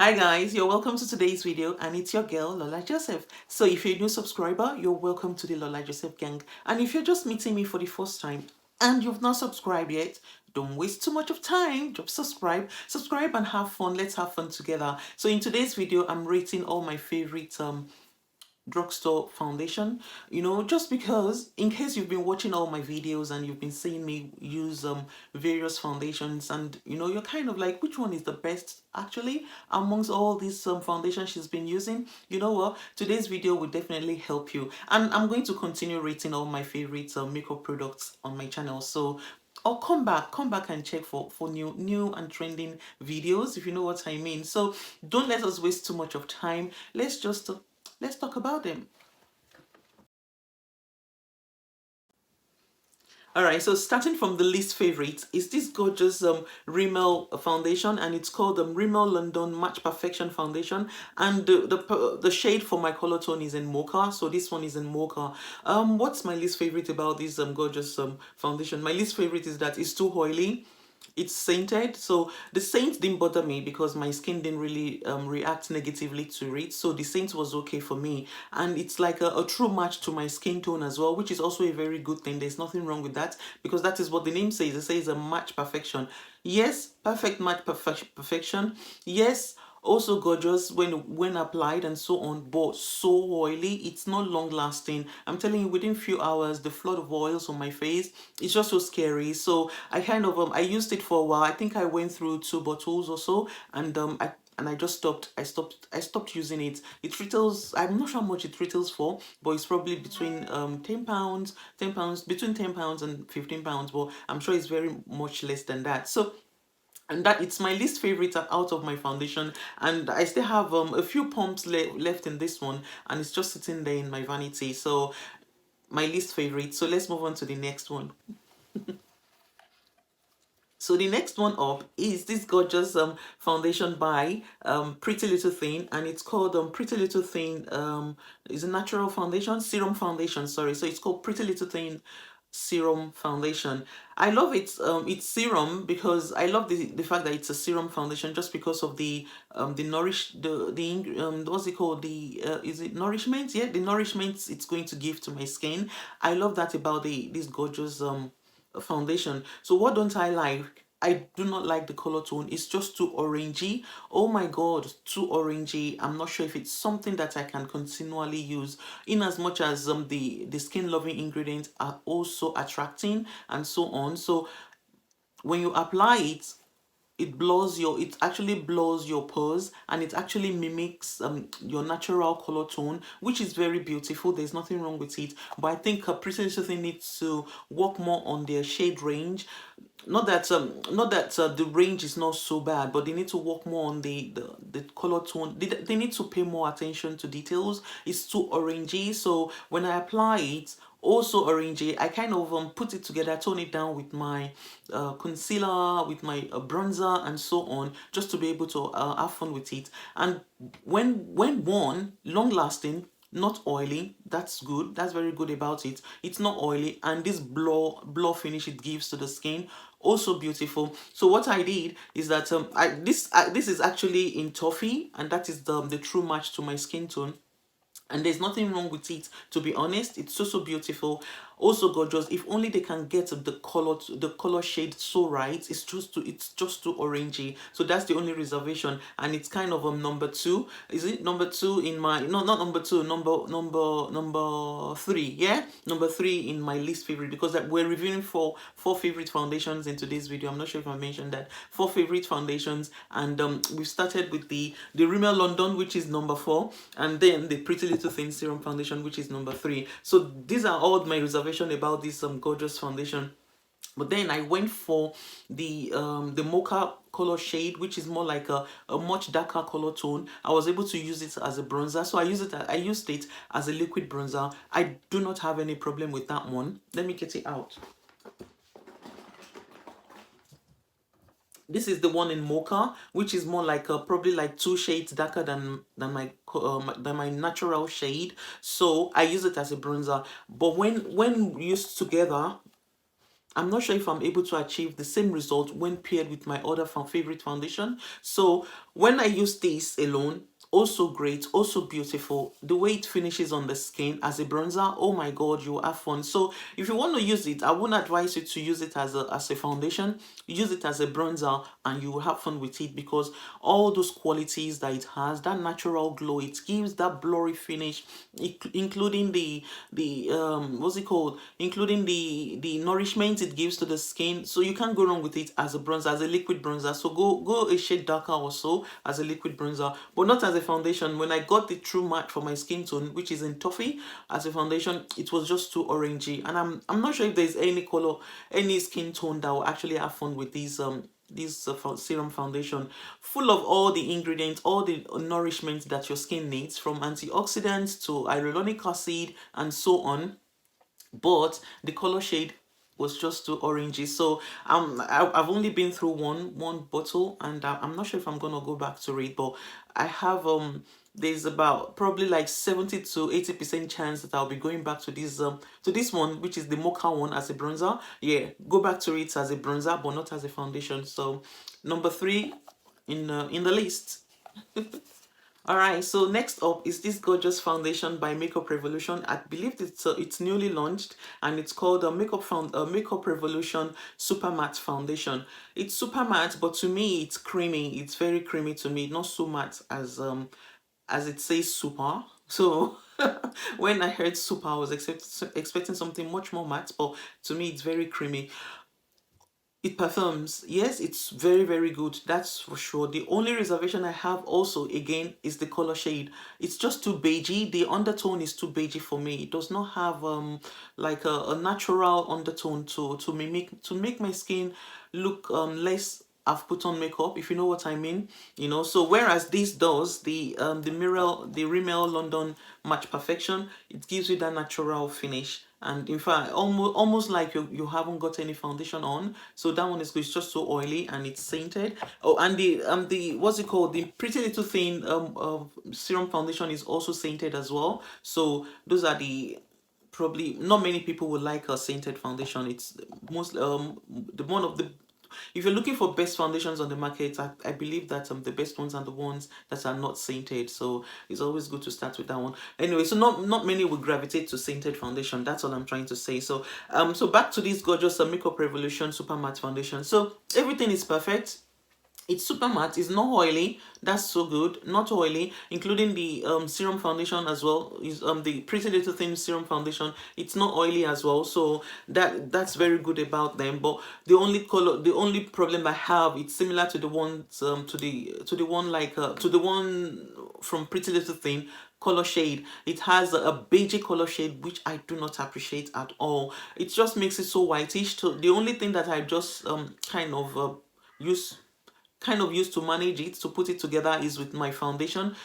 Hi guys, you're welcome to today's video and it's your girl Lola Joseph. So if you're a new subscriber, you're welcome to the Lola Joseph gang. And if you're just meeting me for the first time and you've not subscribed yet, don't waste too much of time. Just subscribe and have fun. Let's have fun together. So in today's video, I'm rating all my favorite drugstore foundation, just because in case you've been watching all my videos and you've been seeing me use various foundations, and you're kind of like, which one is the best actually amongst all these foundations she's been using. You know what, today's video will definitely help you, and I'm going to continue rating all my favorite makeup products on my channel. So or come back and check for new and trending videos, if you know what I mean. So don't let us waste too much of time. Let's talk about them. All right, so starting from the least favorite is this gorgeous Rimmel foundation, and it's called Rimmel London Match Perfection Foundation, and the shade for my color tone is in Mocha. So this one is in Mocha. What's my least favorite about this gorgeous foundation? My least favorite is that it's too oily. It's scented, so the scent didn't bother me because my skin didn't really react negatively to it, so the scent was okay for me, and it's like a true match to my skin tone as well, which is also a very good thing. There's nothing wrong with that because that is what the name says. It says a match perfection. Yes, perfect match perfection. Yes, also gorgeous when applied and so on, but so oily. It's not long lasting. I'm telling you, within few hours the flood of oils on my face, it's just so scary. So I kind of I used it for a while. I think I went through 2 bottles or so, and I just stopped using it. It retails, I'm not sure how much it retails for, but it's probably between 10 pounds, between 10 pounds and 15 pounds, but I'm sure it's very much less than that. So, and that it's my least favorite out of my foundation, and I still have a few pumps left in this one, and it's just sitting there in my vanity. So my least favorite. So let's move on to the next one. So the next one up is this gorgeous foundation by Pretty Little Thing, and it's called Pretty Little Thing is a natural foundation, serum foundation, sorry. So it's called Pretty Little Thing serum foundation. I love it. It's serum because I love the fact that it's a serum foundation, just because of the nourish the what's it called, the is it nourishment, yeah, the nourishment it's going to give to my skin. I love that about this gorgeous foundation. So what don't I like? I do not like the color tone. It's just too orangey. Oh my god, too orangey. I'm not sure if it's something that I can continually use, in as much as the skin loving ingredients are also attracting and so on. So when you apply it, it actually blurs your pores, and it actually mimics your natural color tone, which is very beautiful. There's nothing wrong with it, but I think Pretty Little Thing needs to work more on their shade range. Not that the range is not so bad, but they need to work more on the color tone. They need to pay more attention to details. It's too orangey, so when I apply it, also orangey, I kind of put it together, tone it down with my concealer, with my bronzer and so on, just to be able to have fun with it. And when worn, long lasting, not oily. That's good. That's very good about it. It's not oily, and this blur finish it gives to the skin, also beautiful. So what I did is that this is actually in toffee, and that is the true match to my skin tone, and there's nothing wrong with it, to be honest. It's so beautiful, also gorgeous. If only they can get the color shade so right. It's just too orangey, so that's the only reservation. And it's kind of number two. Is it number two in my, no, not number two, number three, yeah, number three in my least favorite, because we're reviewing four favorite foundations in today's video. I'm not sure if I mentioned that, four favorite foundations, and we started with the Rimmel London, which is number four, and then the Pretty Little Thing serum foundation, which is number three. So these are all my reservation about this gorgeous foundation. But then I went for the Mocha color shade, which is more like a much darker color tone. I was able to use it as a bronzer, so I used it as a liquid bronzer. I do not have any problem with that one. Let me get it out. This is the one in Mocha, which is more like probably like 2 shades darker than my natural shade. So I use it as a bronzer. But when used together, I'm not sure if I'm able to achieve the same result when paired with my other favorite foundation. So when I use this alone, also great, also beautiful. The way it finishes on the skin as a bronzer, oh my god, you have fun. So if you want to use it, I wouldn't advise you to use it as a foundation. Use it as a bronzer and you will have fun with it, because all those qualities that it has, that natural glow, it gives that blurry finish, including the what's it called, including the nourishment it gives to the skin. So you can't go wrong with it as a bronzer, as a liquid bronzer. So go a shade darker or so as a liquid bronzer, but not as a foundation. When I got the true match for my skin tone, which is in toffee, as a foundation, it was just too orangey, and I'm not sure if there's any color, any skin tone that will actually have fun with these serum foundation, full of all the ingredients, all the nourishment that your skin needs, from antioxidants to hyaluronic acid and so on. But the color shade was just too orangey. So I've only been through one bottle, and I'm not sure if I'm gonna go back to it, but I have there's about probably like 70 to 80% chance that I'll be going back to this one, which is the Mocha one, as a bronzer. Yeah, go back to it as a bronzer but not as a foundation. So number 3 in the list. Alright, so next up is this gorgeous foundation by Makeup Revolution. I believe it's newly launched, and it's called Makeup Revolution Super Matte Foundation. It's super matte, but to me it's creamy. It's very creamy to me, not so matte as it says super. So when I heard super, I was expecting something much more matte, but to me it's very creamy. It performs. Yes, it's very, very good. That's for sure. The only reservation I have also, again, is the color shade. It's just too beigey. The undertone is too beigey for me. It does not have like a natural undertone to make my skin look less. I've put on makeup, if you know what I mean. So whereas this does, the Rimmel London Match Perfection, it gives you that natural finish, and in fact almost like you haven't got any foundation on. So that one is good. It's just so oily and it's scented. Oh, and the what's it called, the Pretty Little Thing serum foundation is also scented as well. So those are the, probably not many people would like a scented foundation. It's most the one of the, if you're looking for best foundations on the market, I believe that the best ones are the ones that are not scented. So it's always good to start with that one. Anyway, so not many will gravitate to scented foundation. That's all I'm trying to say. So so back to this gorgeous Makeup Revolution Super Matte Foundation. So everything is perfect. It's super matte, it's not oily. That's so good. Not oily, including the serum foundation as well. Is the Pretty Little Thing serum foundation. It's not oily as well. So that's very good about them. But the only problem I have, it's similar to the ones to the one like to the one from Pretty Little Thing. Color shade, it has a beige color shade, which I do not appreciate at all. It just makes it so whitish. So the only thing that I just use used to manage it, to put it together, is with my foundation,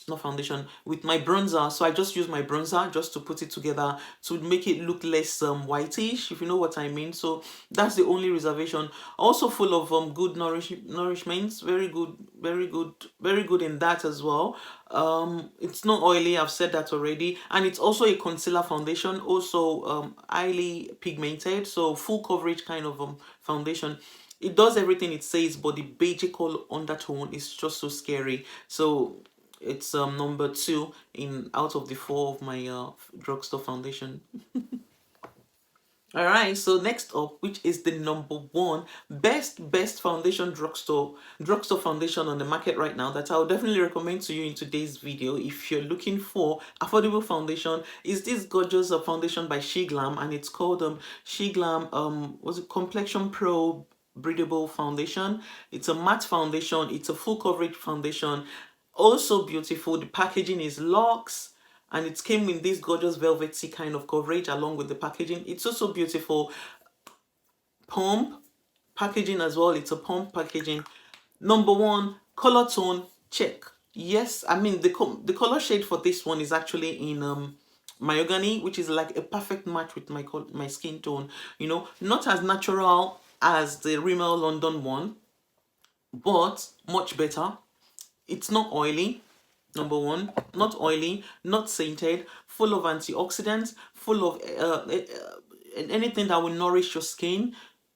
not foundation, with my bronzer. So I just use my bronzer just to put it together to make it look less whitish, if you know what I mean. So that's the only reservation. Also full of good nourishments, very good, very good, very good in that as well. It's not oily, I've said that already, and it's also a concealer foundation, also highly pigmented, so full coverage kind of foundation. It does everything it says, but the beige color undertone is just so scary. So it's number 2 in out of the 4 of my drugstore foundation. All right, so next up, which is the number 1 best foundation drugstore foundation on the market right now, that I would definitely recommend to you in today's video if you're looking for affordable foundation, is this gorgeous foundation by SheGlam, and it's called SheGlam was it Complexion Pro Breathable Foundation. It's a matte foundation. It's a full coverage foundation. Also beautiful. The packaging is luxe, and it came in this gorgeous velvety kind of coverage along with the packaging. It's also beautiful. Pump packaging as well. It's a pump packaging. Number 1, color tone, check. Yes, I mean the color shade for this one is actually in mahogany, which is like a perfect match with my skin tone. Not as natural as the Rimmel London one, but much better. It's not oily. Number 1, not oily, not scented, full of antioxidants, full of anything that will nourish your skin.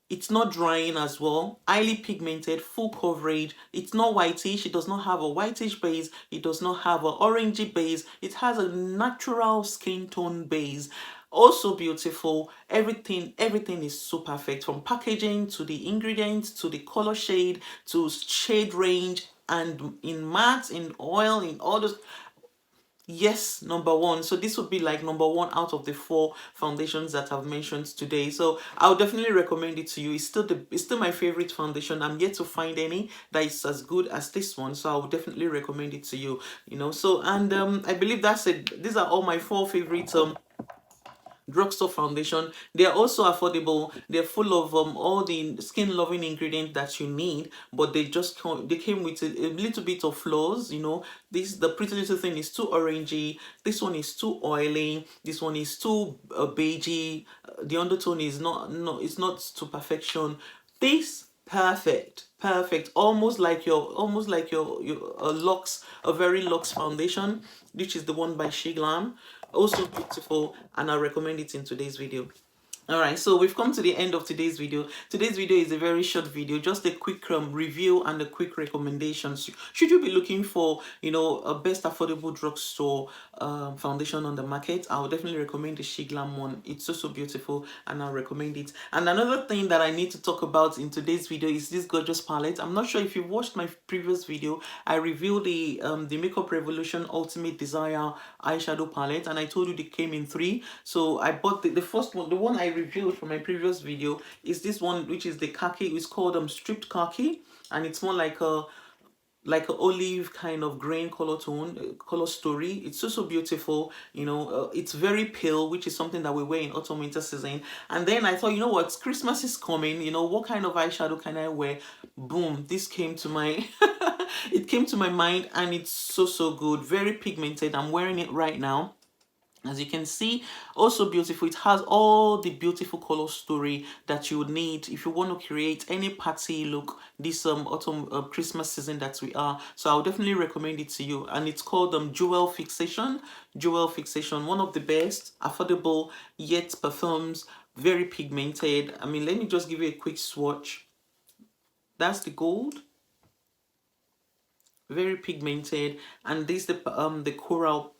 It's not drying as well. Highly pigmented, full coverage. It's not whitish. It does not have a whitish base. It does not have an orangey base. It has a natural skin tone base. Also beautiful. Everything is so perfect, from packaging to the ingredients to the color shade to shade range, and in matte, in oil, in all those. Yes, number one. So this would be like number one out of the four foundations that I've mentioned today. So I'll definitely recommend it to you. It's still my favorite foundation. I'm yet to find any that is as good as this one. So I would definitely recommend it to you. You know. So, and I believe that's it. These are all my four favorite drugstore foundation. They are also affordable. They're full of all the skin loving ingredients that you need, but they came with a little bit of flaws. You know, the pretty little thing is too orangey, this one is too oily, this one is too beigey, the undertone is not, no, it's not to perfection. This perfect, almost like your Lux, a very Lux foundation, which is the one by She Glam. Also beautiful, and I recommend it in today's video. All right, so we've come to the end of today's video. Today's video is a very short video, just a quick review and a quick recommendations. Should you be looking for, you know, a best affordable drugstore foundation on the market, I would definitely recommend the She Glam one. It's so beautiful, and I'll recommend it. And another thing that I need to talk about in today's video is this gorgeous palette. I'm not sure if you've watched my previous video. I reviewed the Makeup Revolution Ultimate Desire eyeshadow palette, and I told you they came in three. So I bought the first one, the one I reviewed from my previous video is this one, which is the khaki. It's called stripped khaki, and it's more like a olive kind of grain color tone, color story. It's so beautiful. You know, it's very pale, which is something that we wear in autumn winter season. And then I thought, you know what, Christmas is coming, you know, what kind of eyeshadow can I wear? Boom, this came to my it came to my mind, and it's so good, very pigmented. I'm wearing it right now. As you can see, also beautiful. It has all the beautiful color story that you would need if you want to create any party look this autumn Christmas season that we are. So I'll definitely recommend it to you. And it's called Jewel Fixation. Jewel Fixation, one of the best, affordable, yet perfumes, very pigmented. I mean, let me just give you a quick swatch. That's the gold. Very pigmented. And this is the coral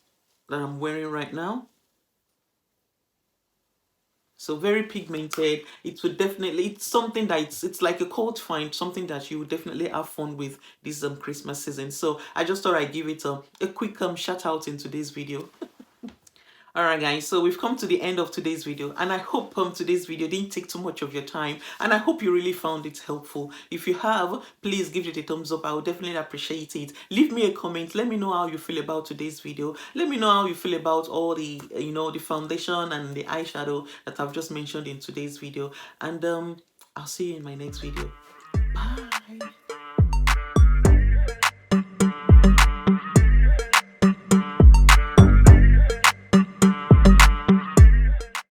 that I'm wearing right now. So very pigmented. It would definitely, it's something that it's like a cult find, something that you would definitely have fun with this Christmas season. So I just thought I'd give it a quick shout out in today's video. Alright guys, so we've come to the end of today's video, and I hope today's video didn't take too much of your time, and I hope you really found it helpful. If you have, please give it a thumbs up. I would definitely appreciate it. Leave me a comment. Let me know how you feel about today's video. Let me know how you feel about all the, you know, the foundation and the eyeshadow that I've just mentioned in today's video. And I'll see you in my next video. Bye.